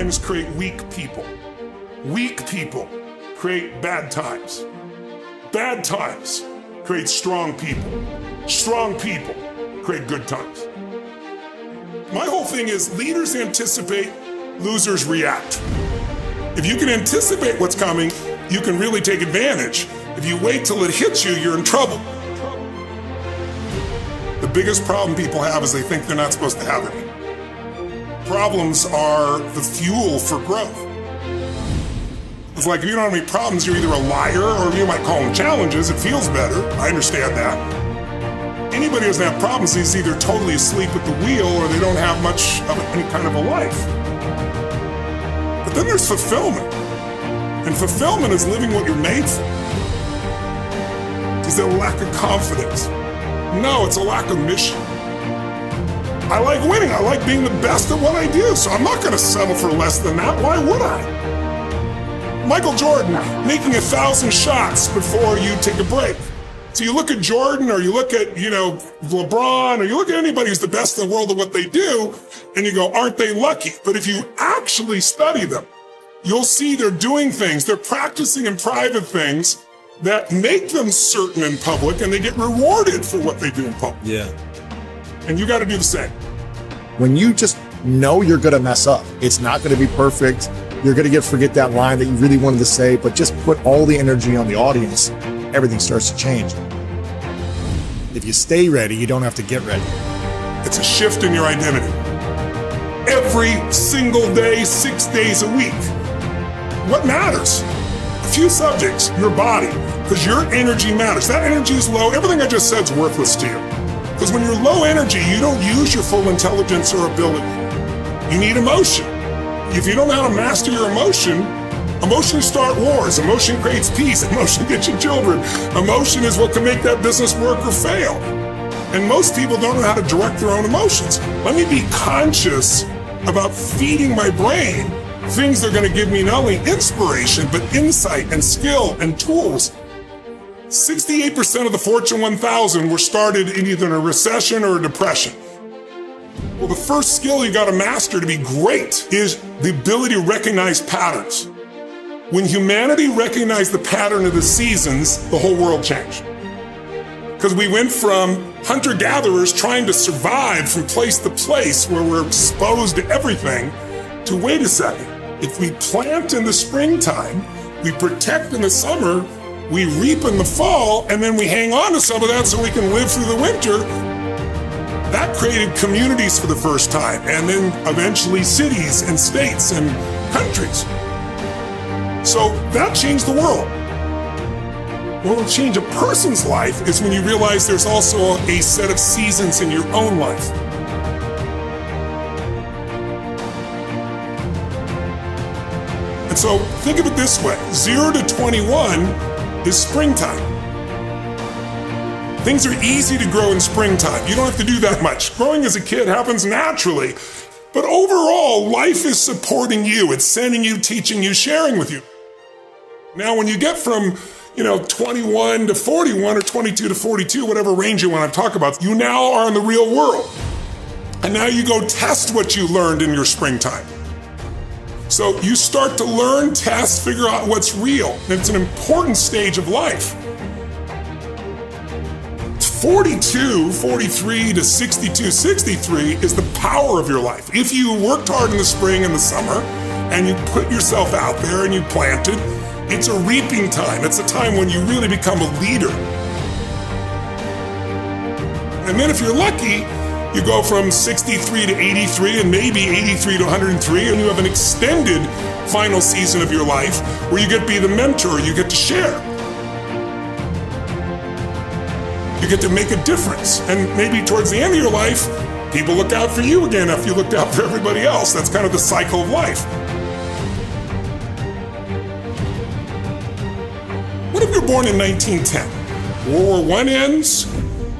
times create weak people. Weak people create bad times. Bad times create strong people. Strong people create good times. My whole thing is leaders anticipate, losers react. If you can anticipate what's coming, you can really take advantage. If you wait till it hits you, you're in trouble. The biggest problem people have is they think they're not supposed to have any. Problems are the fuel for growth. It's like if you don't have any problems, you're either a liar or you might call them challenges. It feels better. I understand that. Anybody who doesn't have problems is either totally asleep at the wheel or they don't have much of any kind of a life. But then there's fulfillment. And fulfillment is living what you're made for. Is it a lack of confidence? No, it's a lack of mission. I like winning. I like being the best at what I do, so I'm not going to settle for less than that. Why would I? Michael Jordan making 1,000 shots before you take a break. So you look at Jordan or you look at, LeBron or you look at anybody who's the best in the world at what they do and you go, aren't they lucky? But if you actually study them, you'll see they're doing things, they're practicing in private things that make them certain in public and they get rewarded for what they do in public. Yeah. And you got to do the same. When you just know you're going to mess up, it's not going to be perfect. You're going to forget that line that you really wanted to say, but just put all the energy on the audience. Everything starts to change. If you stay ready, you don't have to get ready. It's a shift in your identity. Every single day, 6 days a week. What matters? A few subjects, your body, because your energy matters. That energy is low. Everything I just said is worthless to you. Because when you're low energy, you don't use your full intelligence or ability. You need emotion. If you don't know how to master your emotions start wars. Emotion creates peace. Emotion gets you children. Emotion is what can make that business work or fail. And most people don't know how to direct their own emotions. Let me be conscious about feeding my brain things that are going to give me not only inspiration, but insight and skill and tools. 68% of the Fortune 1000 were started in either a recession or a depression. Well, the first skill you got to master to be great is the ability to recognize patterns. When humanity recognized the pattern of the seasons, the whole world changed. Because we went from hunter-gatherers trying to survive from place to place where we're exposed to everything to, wait a second, if we plant in the springtime, we protect in the summer, we reap in the fall, and then we hang on to some of that so we can live through the winter. That created communities for the first time, and then eventually cities and states and countries. So that changed the world. What will change a person's life is when you realize there's also a set of seasons in your own life. And so think of it this way, 0 to 21 is springtime. Things are easy to grow in springtime. You don't have to do that much. Growing as a kid happens naturally. But overall, life is supporting you. It's sending you, teaching you, sharing with you. Now, when you get from 21 to 41 or 22 to 42, whatever range you want to talk about, you now are in the real world. And now you go test what you learned in your springtime. So you start to learn, test, figure out what's real. And it's an important stage of life. 42, 43 to 62, 63 is the power of your life. If you worked hard in the spring and the summer and you put yourself out there and you planted, it's a reaping time. It's a time when you really become a leader. And then if you're lucky, you go from 63 to 83 and maybe 83 to 103, and you have an extended final season of your life where you get to be the mentor, you get to share. You get to make a difference. And maybe towards the end of your life, people look out for you again after you looked out for everybody else. That's kind of the cycle of life. What if you're born in 1910? World War I ends,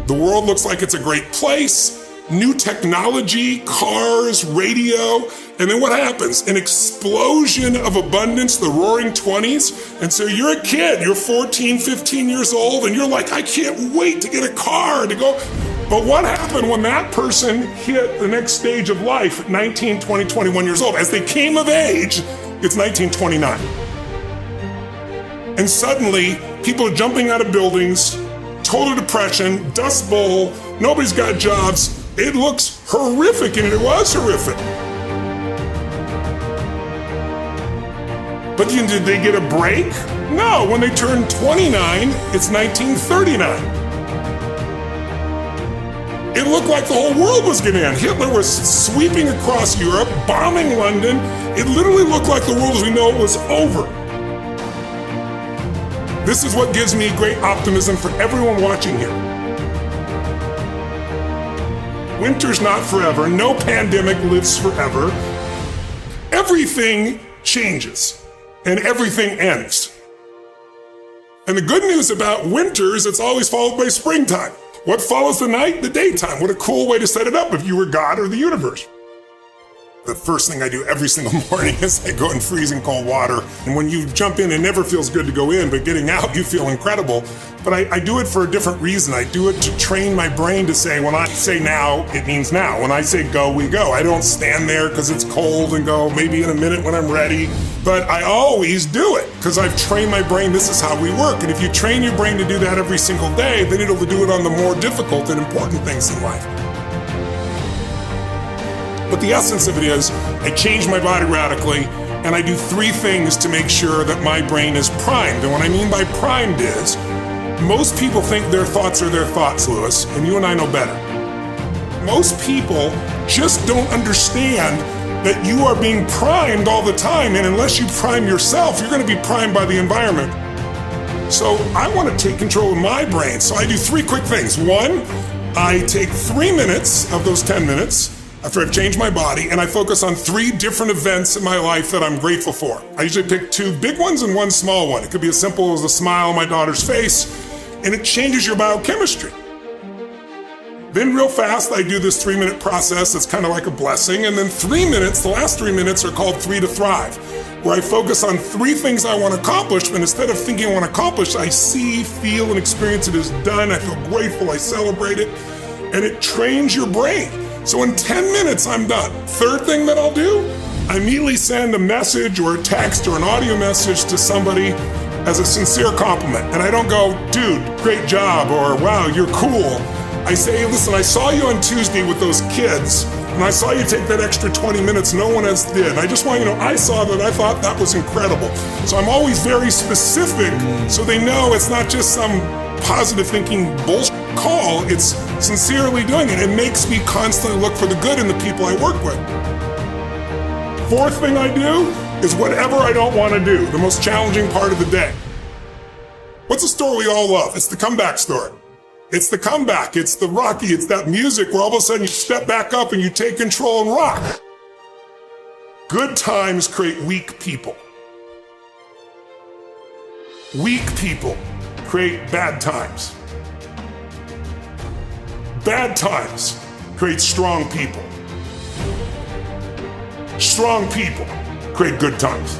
the world looks like it's a great place, new technology, cars, radio, and then what happens? An explosion of abundance, the roaring 20s. And so you're a kid, you're 14, 15 years old, and you're like, I can't wait to get a car, to go. But what happened when that person hit the next stage of life at 19, 20, 21 years old? As they came of age, it's 1929. And suddenly, people are jumping out of buildings, total depression, dust bowl, nobody's got jobs. It looks horrific, and it was horrific. But did they get a break? No, when they turned 29, it's 1939. It looked like the whole world was going to end. Hitler was sweeping across Europe, bombing London. It literally looked like the world as we know it was over. This is what gives me great optimism for everyone watching here. Winter's not forever. No pandemic lives forever. Everything changes and everything ends. And the good news about winter is it's always followed by springtime. What follows the night? The daytime. What a cool way to set it up if you were God or the universe. The first thing I do every single morning is I go in freezing cold water. And when you jump in, it never feels good to go in, but getting out, you feel incredible. But I do it for a different reason. I do it to train my brain to say, when I say now, it means now. When I say go, we go. I don't stand there because it's cold and go maybe in a minute when I'm ready. But I always do it because I've trained my brain. This is how we work. And if you train your brain to do that every single day, then it'll do it on the more difficult and important things in life. But the essence of it is, I change my body radically, and I do 3 things to make sure that my brain is primed. And what I mean by primed is, most people think their thoughts are their thoughts, Lewis, and you and I know better. Most people just don't understand that you are being primed all the time, and unless you prime yourself, you're going to be primed by the environment. So I want to take control of my brain, so I do 3 quick things. 1, I take 3 minutes of those 10 minutes, after I've changed my body, and I focus on 3 different events in my life that I'm grateful for. I usually pick 2 big ones and 1 small one. It could be as simple as a smile on my daughter's face, and it changes your biochemistry. Then real fast, I do this 3-minute process that's kind of like a blessing, and then 3 minutes, the last 3 minutes are called 3 to Thrive, where I focus on 3 things I want to accomplish, but instead of thinking I want to accomplish, I see, feel, and experience it as done. I feel grateful, I celebrate it, and it trains your brain. So in 10 minutes, I'm done. 3rd thing that I'll do, I immediately send a message or a text or an audio message to somebody as a sincere compliment. And I don't go, dude, great job, or wow, you're cool. I say, hey, listen, I saw you on Tuesday with those kids, and I saw you take that extra 20 minutes no one else did. And I just want you to know, I saw that, I thought that was incredible. So I'm always very specific so they know it's not just some positive thinking bullshit call, it's sincerely doing it. It makes me constantly look for the good in the people I work with. 4th thing I do is whatever I don't want to do, the most challenging part of the day. What's a story we all love? It's the comeback story. It's the comeback, it's the Rocky, it's that music where all of a sudden you step back up and you take control and rock. Good times create weak people. Weak people create bad times. Bad times create strong people. Strong people create good times.